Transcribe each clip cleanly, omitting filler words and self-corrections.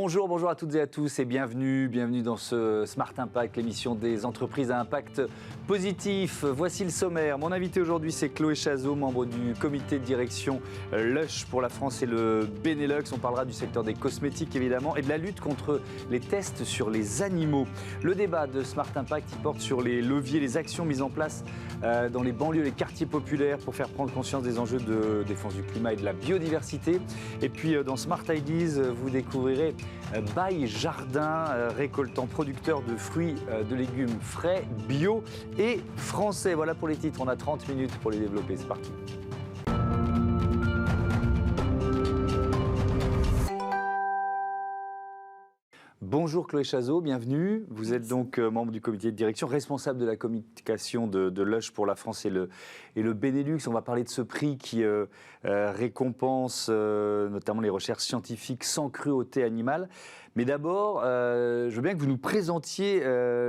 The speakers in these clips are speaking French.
Bonjour à toutes et à tous et bienvenue dans ce Smart Impact, l'émission des entreprises à impact positif. Voici le sommaire. Mon invité aujourd'hui, c'est Chloé Chazot, membre du comité de direction Lush pour la France et le Benelux. On parlera du secteur des cosmétiques évidemment et de la lutte contre les tests sur les animaux. Le débat de Smart Impact, il porte sur les leviers, les actions mises en place dans les banlieues, les quartiers populaires pour faire prendre conscience des enjeux de défense du climat et de la biodiversité. Et puis dans Smart Ideas, vous découvrirez By Jardin, récoltant producteur de fruits, de légumes frais, bio et français. Voilà pour les titres, on a 30 minutes pour les développer, c'est parti. Bonjour Chloé Chazot, bienvenue. Vous êtes donc membre du comité de direction, responsable de la communication de Lush pour la France et le Benelux. On va parler de ce prix qui récompense notamment les recherches scientifiques sans cruauté animale. Mais d'abord, je veux bien que vous nous présentiez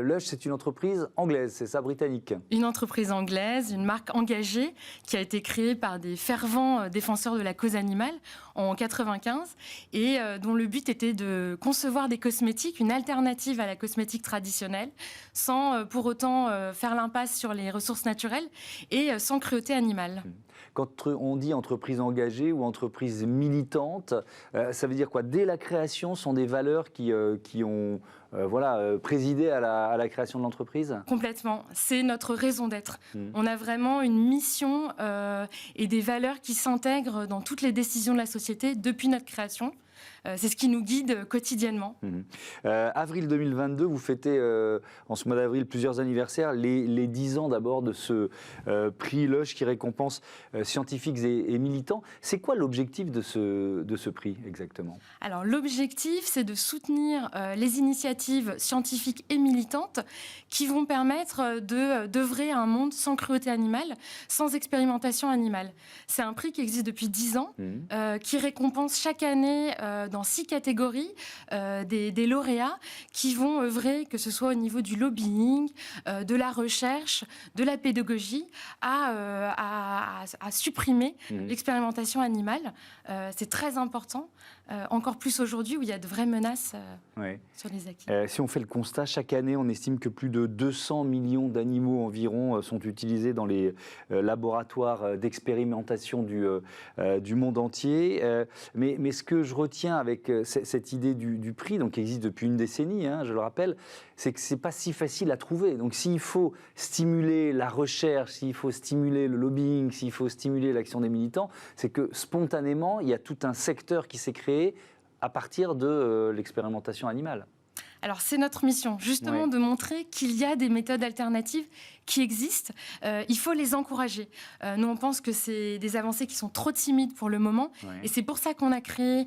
Lush, c'est une entreprise anglaise, c'est ça, britannique? Une entreprise anglaise, une marque engagée qui a été créée par des fervents défenseurs de la cause animale en 1995 et dont le but était de concevoir des cosmétiques, une alternative à la cosmétique traditionnelle, sans pour autant faire l'impasse sur les ressources naturelles et sans cruauté animale. Quand on dit entreprise engagée ou entreprise militante, ça veut dire quoi? Dès la création, sont des valeurs qui ont présidé à la création de l'entreprise? Complètement. C'est notre raison d'être. On a vraiment une mission et des valeurs qui s'intègrent dans toutes les décisions de la société depuis notre création. C'est ce qui nous guide quotidiennement. Avril 2022, vous fêtez en ce mois d'avril plusieurs anniversaires, les 10 ans d'abord de ce prix Lush qui récompense scientifiques et militants. C'est quoi l'objectif de ce prix exactement? Alors l'objectif, c'est de soutenir les initiatives scientifiques et militantes qui vont permettre d'œuvrer à un monde sans cruauté animale, sans expérimentation animale. C'est un prix qui existe depuis 10 ans, qui récompense chaque année dans 6 catégories des lauréats qui vont œuvrer, que ce soit au niveau du lobbying, de la recherche, de la pédagogie, à supprimer l'expérimentation animale. C'est très important, encore plus aujourd'hui où il y a de vraies menaces sur les acquis. Si on fait le constat, chaque année, on estime que plus de 200 millions d'animaux environ sont utilisés dans les laboratoires d'expérimentation du monde entier. Mais ce que je retiens avec cette idée du prix, donc qui existe depuis une décennie, je le rappelle, c'est que c'est pas si facile à trouver. Donc s'il faut stimuler la recherche, s'il faut stimuler le lobbying, s'il faut stimuler l'action des militants, c'est que spontanément, il y a tout un secteur qui s'est créé à partir de l'expérimentation animale. Alors c'est notre mission, justement, de montrer qu'il y a des méthodes alternatives qui existent. Il faut les encourager. Nous, on pense que c'est des avancées qui sont trop timides pour le moment. Et c'est pour ça qu'on a créé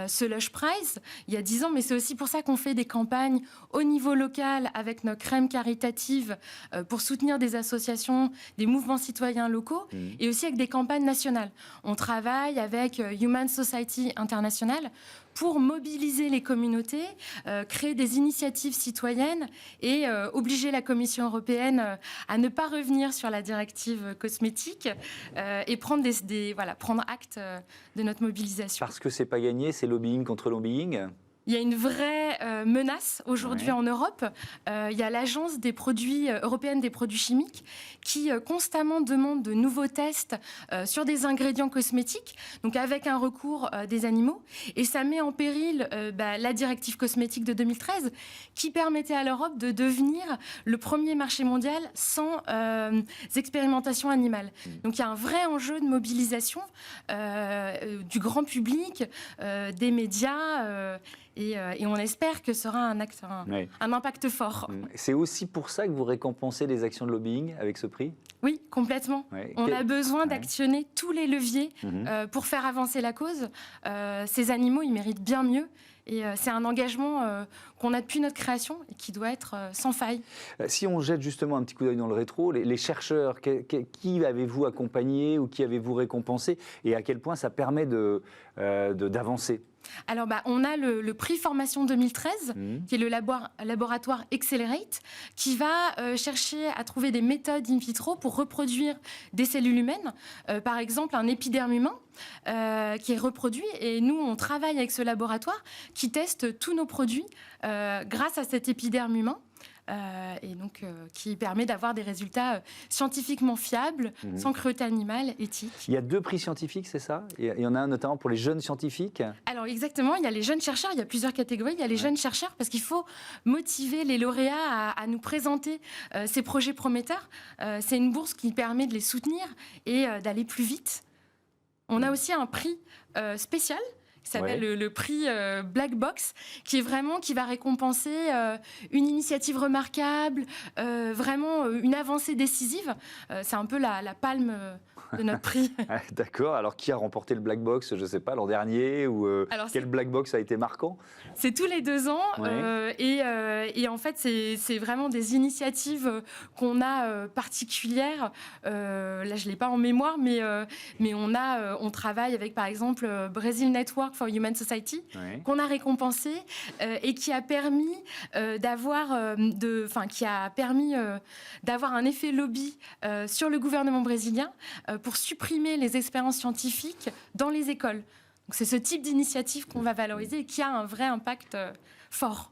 ce Lush Prize il y a 10 ans. Mais c'est aussi pour ça qu'on fait des campagnes au niveau local avec nos crèmes caritatives pour soutenir des associations, des mouvements citoyens locaux et aussi avec des campagnes nationales. On travaille avec Human Society International pour mobiliser les communautés, créer des initiatives citoyennes et obliger la Commission européenne à ne pas revenir sur la directive cosmétique et prendre prendre acte de notre mobilisation. Parce que c'est pas gagné, c'est lobbying contre lobbying. Il y a une vraie menace aujourd'hui en Europe. Il y a l'Agence des produits européenne des produits chimiques qui constamment demande de nouveaux tests sur des ingrédients cosmétiques, donc avec un recours des animaux. Et ça met en péril la directive cosmétique de 2013 qui permettait à l'Europe de devenir le premier marché mondial sans expérimentation animale. Donc il y a un vrai enjeu de mobilisation du grand public, des médias. Et on espère que ce sera un impact fort. C'est aussi pour ça que vous récompensez les actions de lobbying avec ce prix? Oui, complètement. On a besoin d'actionner tous les leviers pour faire avancer la cause. Ces animaux, ils méritent bien mieux. Et c'est un engagement qu'on a depuis notre création et qui doit être sans faille. Si on jette justement un petit coup d'œil dans le rétro, les chercheurs, qui avez-vous accompagné ou qui avez-vous récompensé et à quel point ça permet d'avancer? Alors, on a le prix Formation 2013, qui est le laboratoire Accelerate, qui va chercher à trouver des méthodes in vitro pour reproduire des cellules humaines. Par exemple, un épiderme humain qui est reproduit. Et nous, on travaille avec ce laboratoire qui teste tous nos produits grâce à cet épiderme humain. Et donc qui permet d'avoir des résultats scientifiquement fiables, sans cruauté animale, éthique. Il y a 2 prix scientifiques, c'est ça? Il y en a un notamment pour les jeunes scientifiques? Alors exactement, il y a les jeunes chercheurs, il y a plusieurs catégories. Il y a les jeunes chercheurs parce qu'il faut motiver les lauréats à nous présenter ces projets prometteurs. C'est une bourse qui permet de les soutenir et d'aller plus vite. On a aussi un prix spécial qui s'appelle le prix Black Box, qui va récompenser une initiative remarquable, vraiment une avancée décisive. C'est un peu la palme de notre prix. D'accord. Alors, qui a remporté le Black Box? Je ne sais pas, l'an dernier ou quel Black Box a été marquant? C'est tous les 2 ans. Et en fait, c'est vraiment des initiatives qu'on a particulières. Là, je ne l'ai pas en mémoire, mais on travaille avec, par exemple, Brazil Network for Human Society, qu'on a récompensé et qui a permis d'avoir un effet lobby sur le gouvernement brésilien pour supprimer les expériences scientifiques dans les écoles. Donc c'est ce type d'initiative qu'on va valoriser et qui a un vrai impact fort.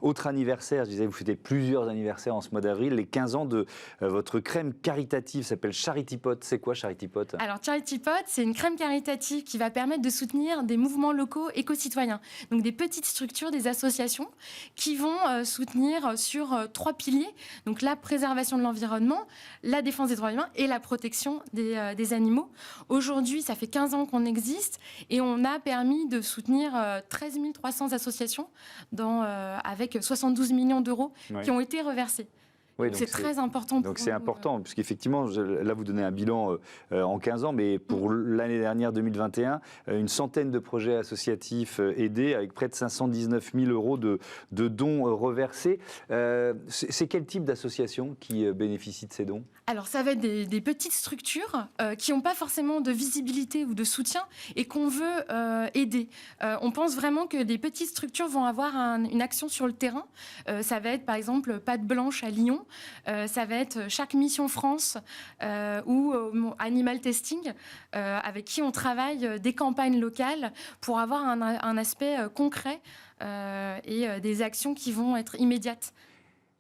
Autre anniversaire, je disais, vous fêtez plusieurs anniversaires en ce mois d'avril, les 15 ans de votre crème caritative s'appelle Charity Pot. C'est quoi Charity Pot? Alors Charity Pot, c'est une crème caritative qui va permettre de soutenir des mouvements locaux éco-citoyens. Donc des petites structures, des associations qui vont soutenir sur 3 piliers. Donc la préservation de l'environnement, la défense des droits humains et la protection des animaux. Aujourd'hui, ça fait 15 ans qu'on existe et on a permis de soutenir 13 300 associations avec 72 millions d'euros qui ont été reversés. Oui, c'est très important. Donc c'est important, puisqu'effectivement, là vous donnez un bilan en 15 ans, mais pour l'année dernière, 2021, une centaine de projets associatifs aidés, avec près de 519 000 euros de dons reversés. C'est quel type d'association qui bénéficie de ces dons? Alors ça va être des petites structures qui n'ont pas forcément de visibilité ou de soutien et qu'on veut aider. On pense vraiment que des petites structures vont avoir une action sur le terrain. Ça va être par exemple Patte Blanche à Lyon. Ça va être Chaque Mission France ou Animal Testing, avec qui on travaille des campagnes locales pour avoir un aspect concret et des actions qui vont être immédiates.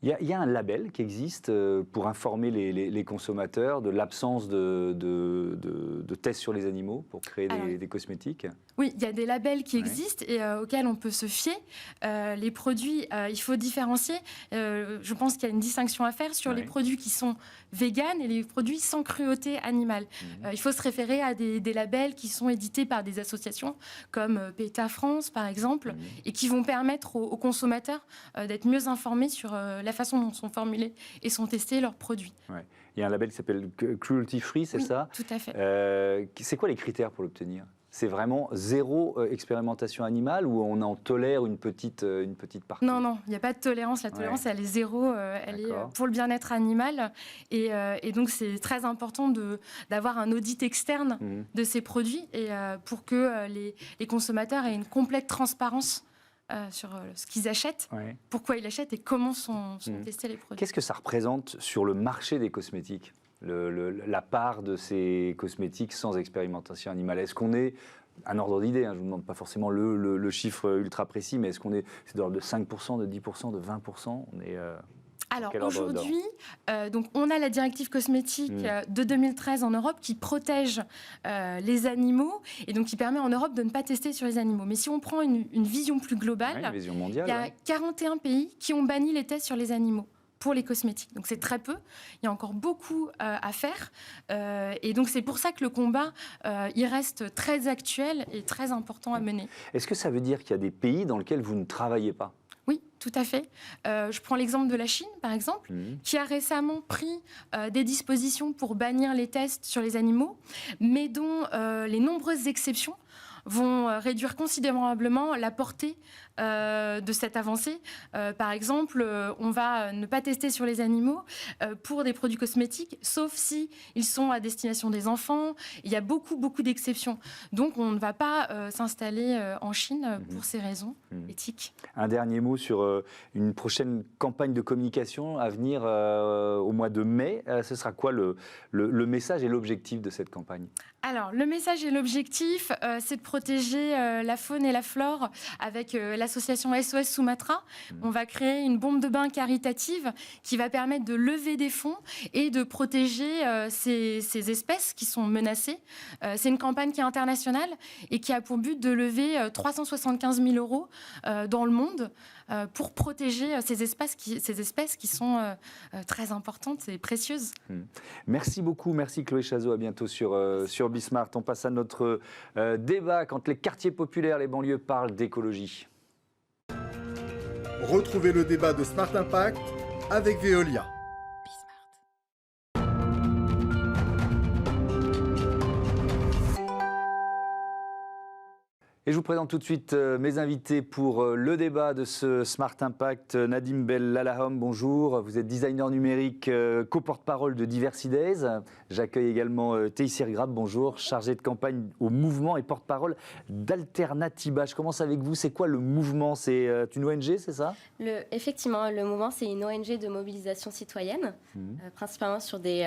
Il y a un label qui existe pour informer les consommateurs de l'absence de tests sur les animaux pour créer des cosmétiques? Oui, il y a des labels qui existent et auxquels on peut se fier. Les produits, il faut différencier. Je pense qu'il y a une distinction à faire sur les produits qui sont véganes et les produits sans cruauté animale. Il faut se référer à des labels qui sont édités par des associations comme PETA France, par exemple, et qui vont permettre aux consommateurs d'être mieux informés sur la façon dont sont formulés et sont testés leurs produits. Il y a un label qui s'appelle Cruelty Free, c'est ça? Tout à fait. C'est quoi les critères pour l'obtenir? C'est vraiment 0 expérimentation animale ou on en tolère une petite partie? Non, il n'y a pas de tolérance. La tolérance, elle est 0. Elle est pour le bien-être animal. Et donc, c'est très important d'avoir un audit externe de ces produits et pour que les consommateurs aient une complète transparence sur ce qu'ils achètent, pourquoi ils l'achètent et comment sont testés les produits. Qu'est-ce que ça représente sur le marché des cosmétiques, la part de ces cosmétiques sans expérimentation animale? Est-ce qu'on est, un ordre d'idée, je ne vous demande pas forcément le chiffre ultra précis, mais est-ce qu'on est de l'ordre de 5%, de 10%, de 20%? On est, alors aujourd'hui, donc on a la directive cosmétique de 2013 en Europe qui protège les animaux et donc qui permet en Europe de ne pas tester sur les animaux. Mais si on prend une vision plus globale, une vision mondiale, il y a 41 pays qui ont banni les tests sur les animaux pour les cosmétiques. Donc c'est très peu, il y a encore beaucoup à faire. Et donc c'est pour ça que le combat, il reste très actuel et très important à mener. Est-ce que ça veut dire qu'il y a des pays dans lesquels vous ne travaillez pas? Oui, tout à fait. Je prends l'exemple de la Chine, par exemple, qui a récemment pris des dispositions pour bannir les tests sur les animaux, mais dont les nombreuses exceptions vont réduire considérablement la portée de cette avancée. Par exemple, on va ne pas tester sur les animaux pour des produits cosmétiques, sauf si ils sont à destination des enfants. Il y a beaucoup d'exceptions. Donc, on ne va pas s'installer en Chine pour ces raisons éthiques. Un dernier mot sur une prochaine campagne de communication à venir au mois de mai. Ce sera quoi le message et l'objectif de cette campagne ? Alors, le message et l'objectif, c'est de protéger la faune et la flore avec l'association SOS Sumatra. On va créer une bombe de bain caritative qui va permettre de lever des fonds et de protéger ces espèces qui sont menacées. C'est une campagne qui est internationale et qui a pour but de lever 375 000 € dans le monde pour protéger ces espèces qui sont très importantes et précieuses. Merci beaucoup, merci Chloé Chazot, à bientôt sur Bismart. On passe à notre débat quand les quartiers populaires, les banlieues parlent d'écologie. Retrouvez le débat de Smart Impact avec Veolia. Et je vous présente tout de suite mes invités pour le débat de ce Smart Impact. Nadim Bellalahom, bonjour. Vous êtes designer numérique, co-porte-parole de Diversity Days. J'accueille également Taïsir Grab, bonjour, chargé de campagne au mouvement et porte-parole d'Alternativa. Je commence avec vous. C'est quoi le mouvement ? C'est une ONG, c'est ça ? Effectivement, le mouvement, c'est une ONG de mobilisation citoyenne, principalement sur des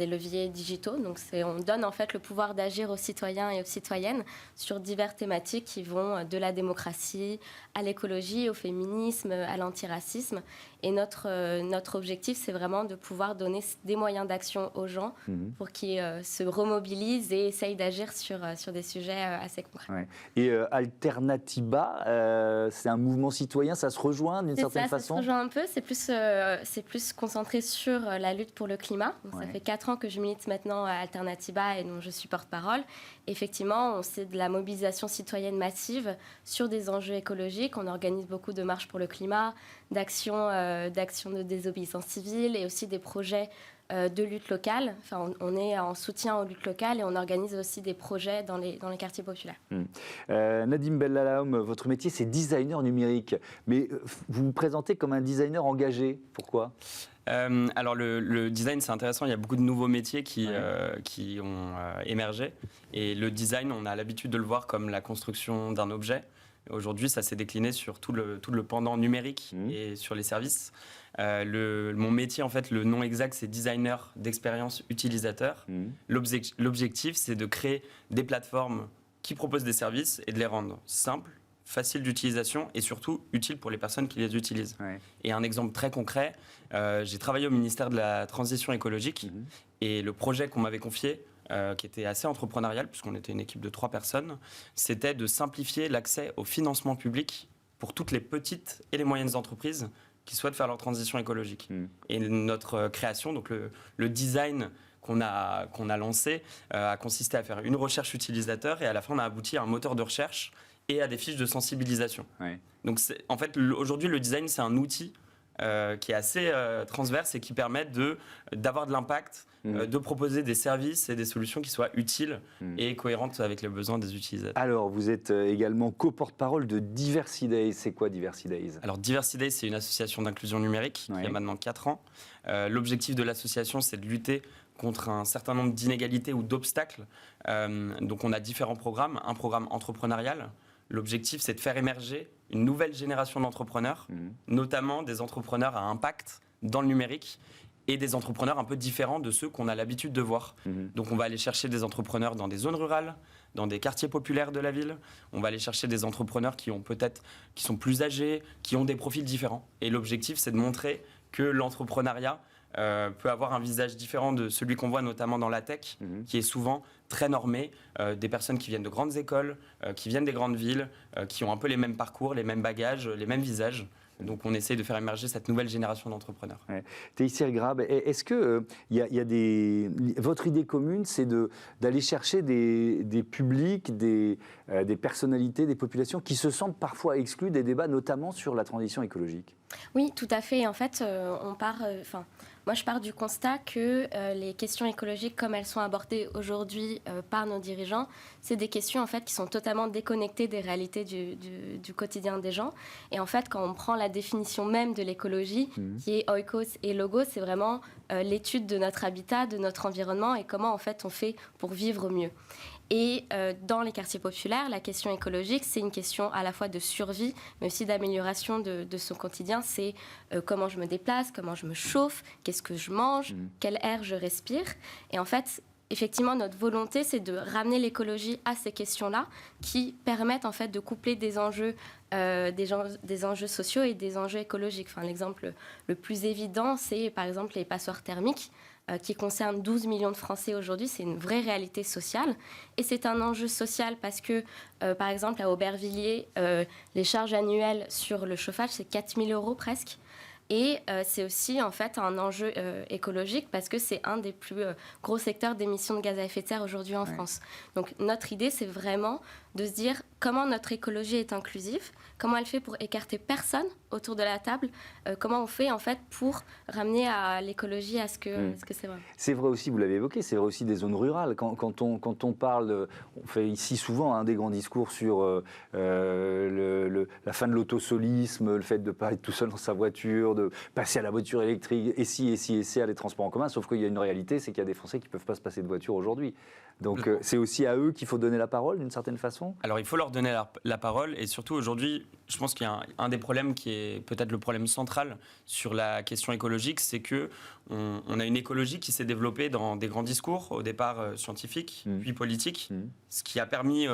leviers digitaux. Donc, on donne en fait le pouvoir d'agir aux citoyens et aux citoyennes sur diverses thématiques qui vont de la démocratie à l'écologie, au féminisme, à l'antiracisme. Et notre objectif, c'est vraiment de pouvoir donner des moyens d'action aux gens pour qu'ils se remobilisent et essayent d'agir sur des sujets assez concrets. Ouais. Et Alternativa, c'est un mouvement citoyen, ça se rejoint d'une certaine façon ? Ça se rejoint un peu, c'est plus concentré sur la lutte pour le climat. Donc, ça fait 4 ans que je milite maintenant à Alternativa et dont je suis porte-parole. Effectivement, c'est de la mobilisation citoyenne massive sur des enjeux écologiques. On organise beaucoup de marches pour le climat, d'actions de désobéissance civile et aussi des projets de lutte locale. Enfin, on est en soutien aux luttes locales et on organise aussi des projets dans les quartiers populaires. Nadim Bellalahom, votre métier, c'est designer numérique. Mais vous vous présentez comme un designer engagé. Pourquoi ? Alors le design, c'est intéressant. Il y a beaucoup de nouveaux métiers qui ont émergé. Et le design, on a l'habitude de le voir comme la construction d'un objet. Aujourd'hui, ça s'est décliné sur tout le pendant numérique et sur les services. Mon métier, en fait, le nom exact, c'est designer d'expérience utilisateur. L'objectif, c'est de créer des plateformes qui proposent des services et de les rendre simples, faciles d'utilisation et surtout utiles pour les personnes qui les utilisent. Et un exemple très concret, j'ai travaillé au ministère de la Transition écologique et le projet qu'on m'avait confié, qui était assez entrepreneurial, puisqu'on était une équipe de 3 personnes, c'était de simplifier l'accès au financement public pour toutes les petites et les moyennes entreprises qui souhaitent faire leur transition écologique. Et notre création, donc le design qu'on a lancé, a consisté à faire une recherche utilisateur et à la fin, on a abouti à un moteur de recherche et à des fiches de sensibilisation. Donc, en fait, aujourd'hui, le design, c'est un outil qui est assez transverse et qui permet d'avoir de l'impact, de proposer des services et des solutions qui soient utiles et cohérentes avec les besoins des utilisateurs. Alors, vous êtes également co-porte-parole de Diversity Days. C'est quoi Diversity Days ? Alors, Diversity Days, c'est une association d'inclusion numérique qui a maintenant 4 ans. L'objectif de l'association, c'est de lutter contre un certain nombre d'inégalités ou d'obstacles. Donc, on a différents programmes. Un programme entrepreneurial. L'objectif, c'est de faire émerger une nouvelle génération d'entrepreneurs, notamment des entrepreneurs à impact dans le numérique et des entrepreneurs un peu différents de ceux qu'on a l'habitude de voir. Donc on va aller chercher des entrepreneurs dans des zones rurales, dans des quartiers populaires de la ville. On va aller chercher des entrepreneurs qui sont plus âgés, qui ont des profils différents. Et l'objectif, c'est de montrer que l'entrepreneuriat peut avoir un visage différent de celui qu'on voit notamment dans la tech, qui est souvent très normé, des personnes qui viennent de grandes écoles, qui viennent des grandes villes, qui ont un peu les mêmes parcours, les mêmes bagages, les mêmes visages. Donc on essaye de faire émerger cette nouvelle génération d'entrepreneurs. Taïsir Grab, est-ce que votre idée commune, c'est d'aller chercher des publics, des personnalités, des populations qui se sentent parfois exclues des débats, notamment sur la transition écologique ? Oui, tout à fait. En fait, Moi, je pars du constat que les questions écologiques, comme elles sont abordées aujourd'hui par nos dirigeants, c'est des questions en fait qui sont totalement déconnectées des réalités du quotidien des gens. Et en fait, quand on prend la définition même de l'écologie, qui est oikos et logos, c'est vraiment l'étude de notre habitat, de notre environnement et comment en fait on fait pour vivre mieux. Et dans les quartiers populaires, la question écologique, c'est une question à la fois de survie, mais aussi d'amélioration de son quotidien. C'est comment je me déplace, comment je me chauffe, qu'est-ce que je mange, quel air je respire. Et en fait, effectivement, notre volonté, c'est de ramener l'écologie à ces questions-là qui permettent en fait de coupler des enjeux sociaux et des enjeux écologiques. Enfin, l'exemple le plus évident, c'est par exemple les passoires thermiques qui concernent 12 millions de Français aujourd'hui. C'est une vraie réalité sociale. Et c'est un enjeu social parce que, par exemple, à Aubervilliers, les charges annuelles sur le chauffage, c'est 4 000 € presque. Et c'est aussi en fait un enjeu écologique parce que c'est un des plus gros secteurs d'émissions de gaz à effet de serre aujourd'hui en France. Donc notre idée, c'est vraiment de se dire comment notre écologie est inclusive, comment elle fait pour écarter personne autour de la table, comment on fait en fait pour ramener à l'écologie à ce que c'est vrai. C'est vrai aussi, vous l'avez évoqué, c'est vrai aussi des zones rurales. Quand on parle, on fait ici souvent des grands discours sur la fin de l'autosolisme, le fait de ne pas être tout seul dans sa voiture, de passer à la voiture électrique, et si à les transports en commun, sauf qu'il y a une réalité, c'est qu'il y a des Français qui ne peuvent pas se passer de voiture aujourd'hui. Donc c'est aussi à eux qu'il faut donner la parole d'une certaine façon. Alors il faut leur donner la parole et surtout aujourd'hui, je pense qu'il y a un des problèmes qui est peut-être le problème central sur la question écologique, c'est que on a une écologie qui s'est développée dans des grands discours, au départ scientifiques, puis politiques, ce qui a permis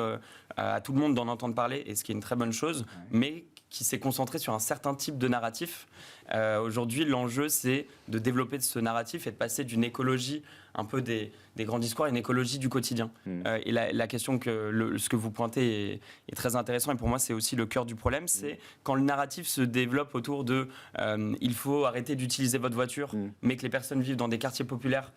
à tout le monde d'en entendre parler et ce qui est une très bonne chose, mais qui s'est concentré sur un certain type de narratif. Aujourd'hui, l'enjeu, c'est de développer ce narratif et de passer d'une écologie un peu des grands discours à une écologie du quotidien. Et la question ce que vous pointez est très intéressant et pour moi, c'est aussi le cœur du problème, c'est quand le narratif se développe autour de il faut arrêter d'utiliser votre voiture, mais que les personnes vivent dans des quartiers populaires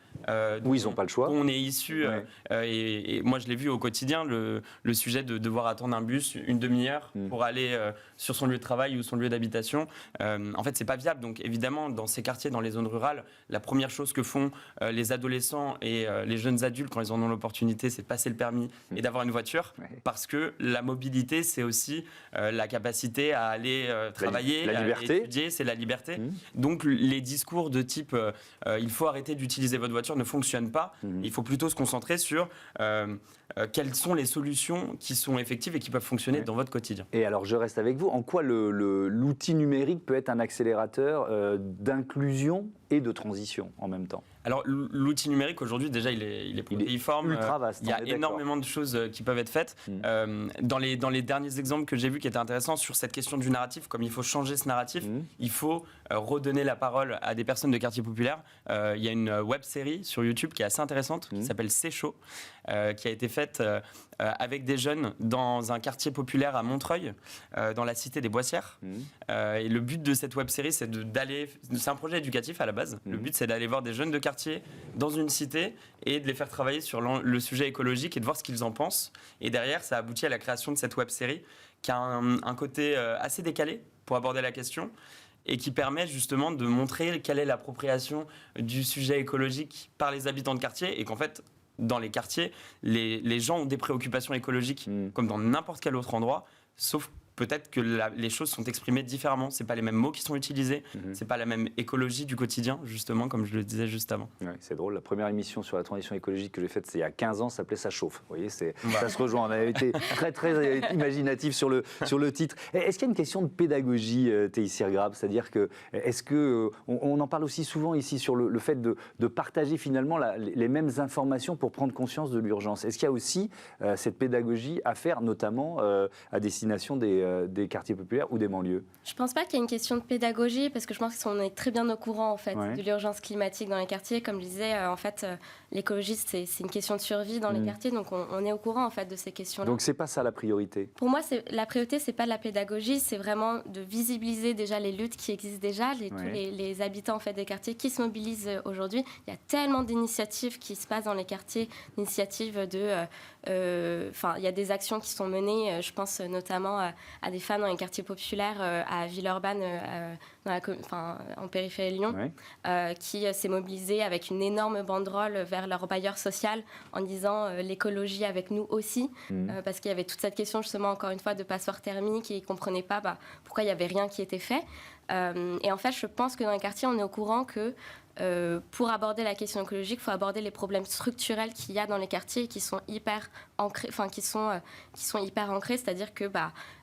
où ils n'ont pas le choix. On est issu, et moi je l'ai vu au quotidien, le sujet de devoir attendre un bus une demi-heure pour aller sur son lieu de travail ou son lieu d'habitation. En fait, c'est pas viable. Donc évidemment, dans ces quartiers, dans les zones rurales, la première chose que font les adolescents et les jeunes adultes quand ils en ont l'opportunité, c'est de passer le permis et d'avoir une voiture, parce que la mobilité, c'est aussi la capacité à aller travailler, la liberté. À étudier, c'est la liberté. Donc les discours de type il faut arrêter d'utiliser votre voiture ne fonctionnent pas. Il faut plutôt se concentrer sur quelles sont les solutions qui sont effectives et qui peuvent fonctionner dans votre quotidien. Et alors je reste avec vous, en quoi l'outil numérique peut être un accélérateur d'inclusion et de transition en même temps? Alors l'outil numérique aujourd'hui déjà il est protéiforme, ultra vaste, il y a énormément de choses qui peuvent être faites. Dans les derniers exemples que j'ai vus qui étaient intéressants sur cette question du narratif, comme il faut changer ce narratif, il faut redonner la parole à des personnes de quartiers populaires. Il y a une web série sur YouTube qui est assez intéressante qui s'appelle C'est chaud, qui a été faite avec des jeunes dans un quartier populaire à Montreuil, dans la cité des Boissières. Et le but de cette web série, c'est un projet éducatif à la base. Le but, c'est d'aller voir des jeunes de quartier dans une cité et de les faire travailler sur le sujet écologique et de voir ce qu'ils en pensent. Et derrière, ça aboutit à la création de cette web série qui a un côté assez décalé pour aborder la question et qui permet justement de montrer quelle est l'appropriation du sujet écologique par les habitants de quartier et qu'en fait, dans les quartiers, les gens ont des préoccupations écologiques comme dans n'importe quel autre endroit, sauf peut-être que les choses sont exprimées différemment. C'est pas les mêmes mots qui sont utilisés, c'est pas la même écologie du quotidien, justement, comme je le disais juste avant. Ouais, c'est drôle, la première émission sur la transition écologique que j'ai faite, c'est il y a 15 ans, ça s'appelait Ça chauffe. Vous voyez, ça se rejoint. On avait été très imaginatif sur le titre. Est-ce qu'il y a une question de pédagogie, Taïsir Grab? C'est-à-dire que, on en parle aussi souvent ici sur le fait de partager finalement les mêmes informations pour prendre conscience de l'urgence. Est-ce qu'il y a aussi cette pédagogie à faire, notamment à destination des quartiers populaires ou des banlieues? Je ne pense pas qu'il y ait une question de pédagogie, parce que je pense qu'on est très bien au courant en fait, de l'urgence climatique dans les quartiers. Comme je disais, en fait, l'écologie, c'est une question de survie dans les quartiers, donc on est au courant en fait, de ces questions-là. Donc ce n'est pas ça la priorité? Pour moi, la priorité, ce n'est pas de la pédagogie, c'est vraiment de visibiliser déjà les luttes qui existent déjà, tous les habitants en fait, des quartiers qui se mobilisent aujourd'hui. Il y a tellement d'initiatives qui se passent dans les quartiers, d'initiatives il y a des actions qui sont menées, je pense notamment à des femmes dans les quartiers populaires à Villeurbanne, en périphérie de Lyon, qui s'est mobilisée avec une énorme banderole vers leur bailleur social en disant l'écologie avec nous aussi, parce qu'il y avait toute cette question justement encore une fois de passeport thermique et ils ne comprenaient pas pourquoi il n'y avait rien qui était fait. Et en fait, je pense que dans les quartiers, on est au courant que pour aborder la question écologique, il faut aborder les problèmes structurels qu'il y a dans les quartiers et qui sont hyper ancrés, hyper ancrés, c'est-à-dire que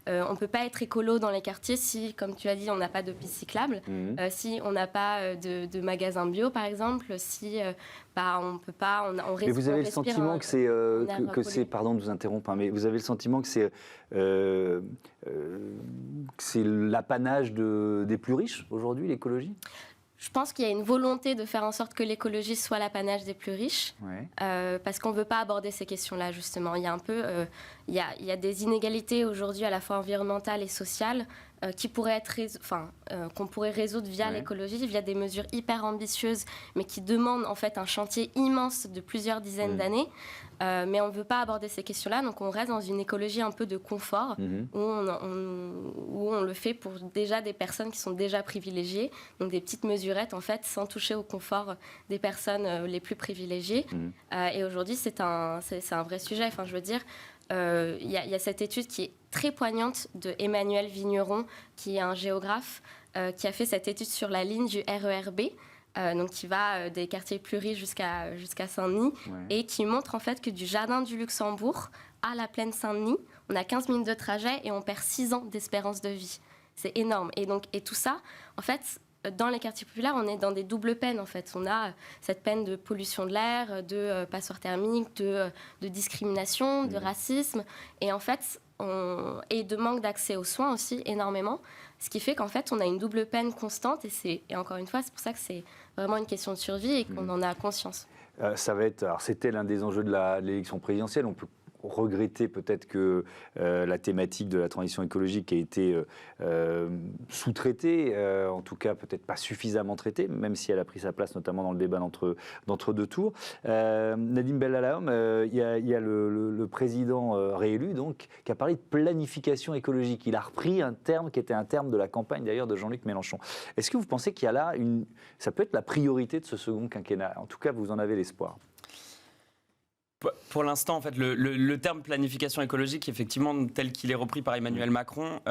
on peut pas être écolo dans les quartiers si, comme tu as dit, on n'a pas de pistes cyclables, si on n'a pas de magasins bio, par exemple, si on peut pas, on mais vous avez le sentiment que c'est, pardon de vous interrompre, mais vous avez le sentiment que c'est l'apanage des plus riches aujourd'hui, l'écologie? Je pense qu'il y a une volonté de faire en sorte que l'écologie soit l'apanage des plus riches, parce qu'on ne veut pas aborder ces questions-là, justement. Il y a un peu, il y a des inégalités aujourd'hui à la fois environnementales et sociales qui pourraient être, qu'on pourrait résoudre via l'écologie, via des mesures hyper ambitieuses, mais qui demandent en fait un chantier immense de plusieurs dizaines d'années. Mais on ne veut pas aborder ces questions-là, donc on reste dans une écologie un peu de confort, où on le fait pour déjà des personnes qui sont déjà privilégiées, donc des petites mesurettes en fait, sans toucher au confort des personnes les plus privilégiées. Et aujourd'hui, c'est un vrai sujet. Enfin, je veux dire, il y a cette étude qui est très poignante de Emmanuel Vigneron, qui est un géographe, qui a fait cette étude sur la ligne du RER B. Donc qui va des quartiers plus riches jusqu'à Saint-Denis, et qui montre en fait que du jardin du Luxembourg à la plaine Saint-Denis, on a 15 minutes de trajet et on perd 6 ans d'espérance de vie. C'est énorme. Et tout ça, en fait, dans les quartiers populaires, on est dans des doubles peines. En fait, on a cette peine de pollution de l'air, de passeport thermique, de discrimination, de racisme, et en fait, et de manque d'accès aux soins aussi énormément. Ce qui fait qu'en fait, on a une double peine constante, et encore une fois, c'est pour ça que c'est vraiment une question de survie et qu'on en a conscience. Ça va être, alors c'était l'un des enjeux de l'élection présidentielle. On peut regretter peut-être que la thématique de la transition écologique a été sous-traitée, en tout cas peut-être pas suffisamment traitée, même si elle a pris sa place notamment dans le débat d'entre deux tours. Nadim Bellalahom, il y a le président réélu donc, qui a parlé de planification écologique. Il a repris un terme qui était un terme de la campagne d'ailleurs de Jean-Luc Mélenchon. Est-ce que vous pensez qu'il y a là ça peut être la priorité de ce second quinquennat? En tout cas, vous en avez l'espoir. Pour l'instant, en fait, le terme planification écologique, effectivement, tel qu'il est repris par Emmanuel Macron,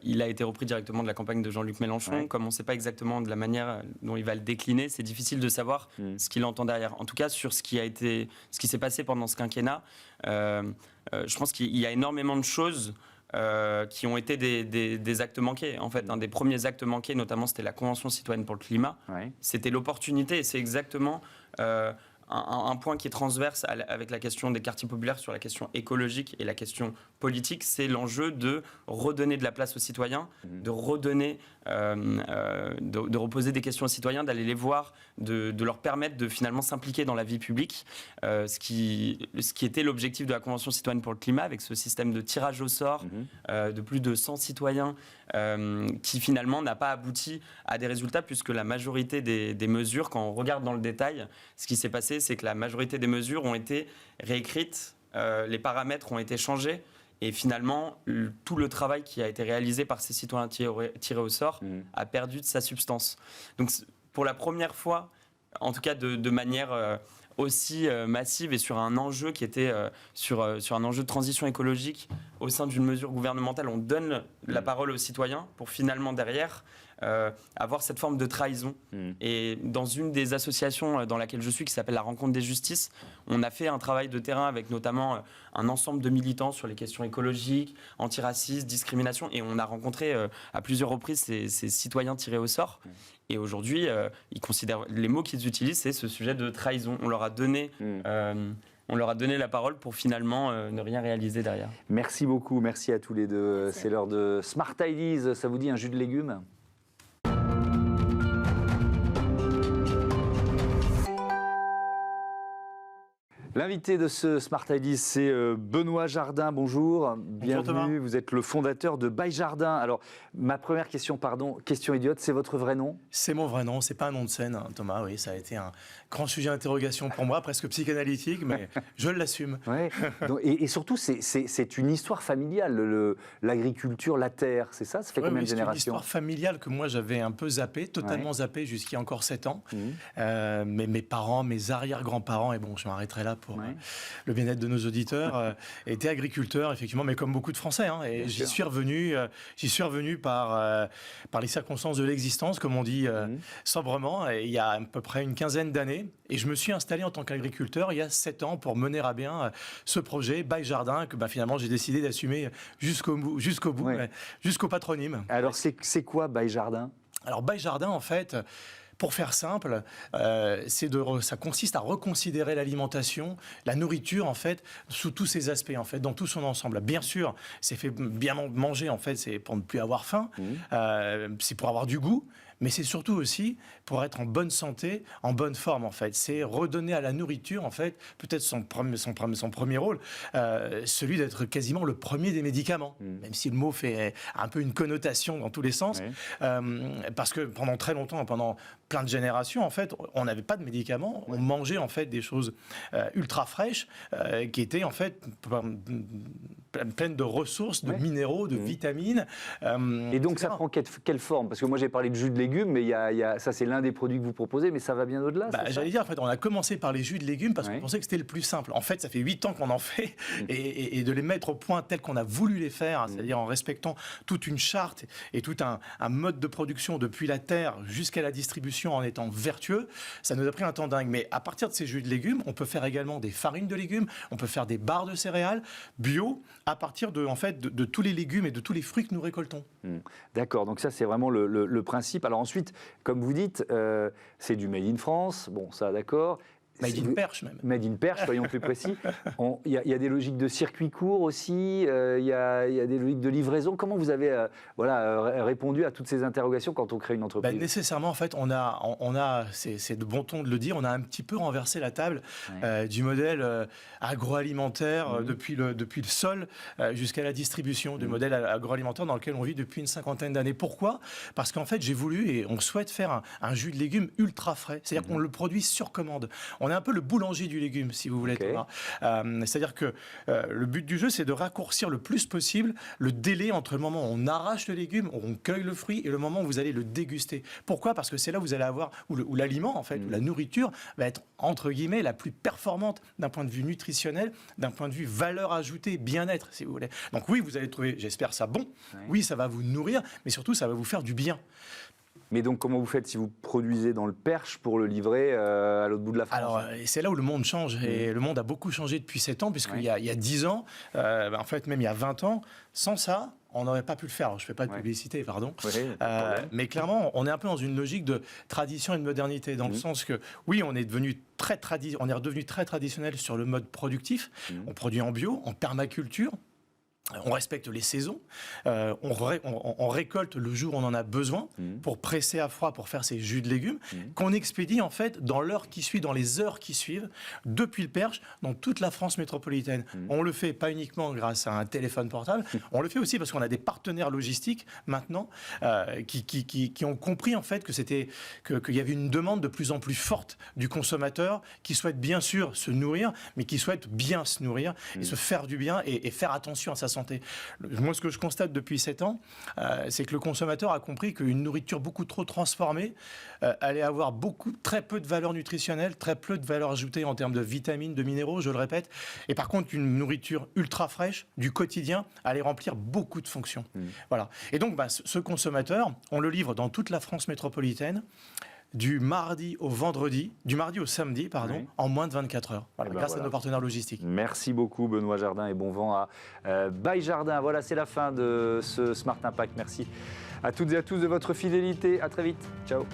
il a été repris directement de la campagne de Jean-Luc Mélenchon. Comme on ne sait pas exactement de la manière dont il va le décliner, c'est difficile de savoir ce qu'il entend derrière. En tout cas, sur ce qui s'est passé pendant ce quinquennat, je pense qu'il y a énormément de choses qui ont été des actes manqués. En fait, un des premiers actes manqués, notamment, c'était la Convention citoyenne pour le climat. C'était l'opportunité, et c'est exactement un point qui est transverse avec la question des quartiers populaires sur la question écologique et la question politique, c'est l'enjeu de redonner de la place aux citoyens, de redonner, de reposer des questions aux citoyens, d'aller les voir, de leur permettre de finalement s'impliquer dans la vie publique, ce qui était l'objectif de la Convention citoyenne pour le climat, avec ce système de tirage au sort de plus de 100 citoyens qui finalement n'a pas abouti à des résultats, puisque la majorité des mesures, quand on regarde dans le détail, ce qui s'est passé, c'est que la majorité des mesures ont été réécrites, les paramètres ont été changés, et finalement, tout le travail qui a été réalisé par ces citoyens tirés au sort a perdu de sa substance. Donc, pour la première fois, en tout cas de manière aussi massive et sur un enjeu qui était sur un enjeu de transition écologique au sein d'une mesure gouvernementale, on donne la parole aux citoyens pour finalement derrière avoir cette forme de trahison. Et dans une des associations dans laquelle je suis, qui s'appelle la Rencontre des Justices, on a fait un travail de terrain avec notamment un ensemble de militants sur les questions écologiques, antiracistes, discrimination, et on a rencontré à plusieurs reprises ces citoyens tirés au sort. Et aujourd'hui, ils considèrent, les mots qu'ils utilisent, c'est ce sujet de trahison. On leur a donné la parole pour finalement ne rien réaliser derrière. Merci beaucoup, merci à tous les deux. Merci. C'est l'heure de Smart Ideas. Ça vous dit un jus de légumes ? L'invité de ce Smart Ideas, c'est Benoît Jardin. Bonjour, bienvenue. Thomas. Vous êtes le fondateur de By Jardin. Alors, ma première question, question idiote, c'est votre vrai nom? C'est mon vrai nom, c'est pas un nom de scène, hein, Thomas. Oui, ça a été un grand sujet d'interrogation pour moi, presque psychanalytique, mais je l'assume. Ouais. Et surtout, c'est une histoire familiale, l'agriculture, la terre, c'est ça? Ça fait combien de générations? C'est une histoire familiale que moi j'avais un peu zappé, totalement zappé jusqu'il y a encore 7 ans. Mais mes parents, mes arrière-grands-parents, et bon, je m'arrêterai là pour le bien-être de nos auditeurs, étaient agriculteurs, effectivement, mais comme beaucoup de Français. Hein, et j'y suis revenu par les circonstances de l'existence, comme on dit sobrement, et il y a à peu près une quinzaine d'années. Et je me suis installé en tant qu'agriculteur il y a 7 ans pour mener à bien ce projet By Jardin que finalement j'ai décidé d'assumer jusqu'au bout, jusqu'au patronyme. Alors c'est quoi By Jardin? Alors By Jardin, en fait, pour faire simple, ça consiste à reconsidérer l'alimentation, la nourriture, en fait, sous tous ses aspects, en fait, dans tout son ensemble. Bien sûr, c'est fait bien manger, en fait, c'est pour ne plus avoir faim, c'est pour avoir du goût, mais c'est surtout aussi pour être en bonne santé, en bonne forme, en fait. C'est redonner à la nourriture, en fait, peut-être son premier rôle, celui d'être quasiment le premier des médicaments, même si le mot fait un peu une connotation dans tous les sens, parce que pendant très longtemps, pendant plein de générations, en fait, on n'avait pas de médicaments, on mangeait, en fait, des choses ultra fraîches, qui étaient, en fait, pleines de ressources, de minéraux, de vitamines. Et donc, ça prend quelle forme? Parce que moi, j'ai parlé de jus de légumes, mais ça, c'est l'un des produits que vous proposez, mais ça va bien au-delà. J'allais dire, en fait, on a commencé par les jus de légumes parce qu'on pensait que c'était le plus simple. En fait, ça fait 8 ans qu'on en fait, et de les mettre au point tel qu'on a voulu les faire, c'est-à-dire en respectant toute une charte et tout un mode de production depuis la terre jusqu'à la distribution en étant vertueux, ça nous a pris un temps dingue. Mais à partir de ces jus de légumes, on peut faire également des farines de légumes, on peut faire des barres de céréales bio à partir de tous les légumes et de tous les fruits que nous récoltons. D'accord, donc ça c'est vraiment le principe. Alors ensuite, comme vous dites, c'est du made in France, bon ça d'accord. Made in Perche même. Made in Perche, soyons plus précis. Il y a des logiques de circuit court aussi, il y a des logiques de livraison. Comment vous avez répondu à toutes ces interrogations quand on crée une entreprise? Nécessairement, en fait, on a c'est de bon ton de le dire, on a un petit peu renversé la table du modèle agroalimentaire depuis le sol jusqu'à la distribution, du modèle agroalimentaire dans lequel on vit depuis une cinquantaine d'années. Pourquoi? Parce qu'en fait, j'ai voulu et on souhaite faire un jus de légumes ultra frais. C'est-à-dire qu'on le produit sur commande. On est un peu le boulanger du légume, si vous voulez, Thomas. C'est-à-dire que le but du jeu, c'est de raccourcir le plus possible le délai entre le moment où on arrache le légume, où on cueille le fruit, et le moment où vous allez le déguster. Pourquoi? Parce que c'est là où vous allez avoir, où l'aliment, en fait, où la nourriture va être, entre guillemets, la plus performante d'un point de vue nutritionnel, d'un point de vue valeur ajoutée, bien-être, si vous voulez. Donc oui, vous allez trouver, j'espère, ça bon. Oui, ça va vous nourrir, mais surtout, ça va vous faire du bien. Mais donc, comment vous faites si vous produisez dans le Perche pour le livrer à l'autre bout de la France? Alors, c'est là où le monde change. Et le monde a beaucoup changé depuis 7 ans, puisqu'il y a 10 ans, en fait, même il y a 20 ans, sans ça, on n'aurait pas pu le faire. Alors, je ne fais pas de publicité, pardon. Mais clairement, on est un peu dans une logique de tradition et de modernité, dans le sens que, oui, on est redevenu très traditionnel sur le mode productif. On produit en bio, en permaculture. On respecte les saisons, on récolte le jour où on en a besoin pour presser à froid, pour faire ces jus de légumes, qu'on expédie en fait dans l'heure qui suit, dans les heures qui suivent, depuis le Perche, dans toute la France métropolitaine. On le fait pas uniquement grâce à un téléphone portable, on le fait aussi parce qu'on a des partenaires logistiques maintenant qui ont compris en fait qu'il y avait une demande de plus en plus forte du consommateur qui souhaite bien sûr se nourrir, mais qui souhaite bien se nourrir et se faire du bien et faire attention à sa santé. Moi, ce que je constate depuis 7 ans, c'est que le consommateur a compris qu'une nourriture beaucoup trop transformée allait avoir très peu de valeur nutritionnelle, très peu de valeur ajoutée en termes de vitamines, de minéraux, je le répète. Et par contre, une nourriture ultra fraîche, du quotidien, allait remplir beaucoup de fonctions. Voilà. Et donc, ce consommateur, on le livre dans toute la France métropolitaine, du mardi au samedi, en moins de 24 heures, grâce à nos partenaires logistiques. Merci beaucoup Benoît Jardin et bon vent à By Jardin. Voilà, c'est la fin de ce Smart Impact. Merci à toutes et à tous de votre fidélité. À très vite. Ciao.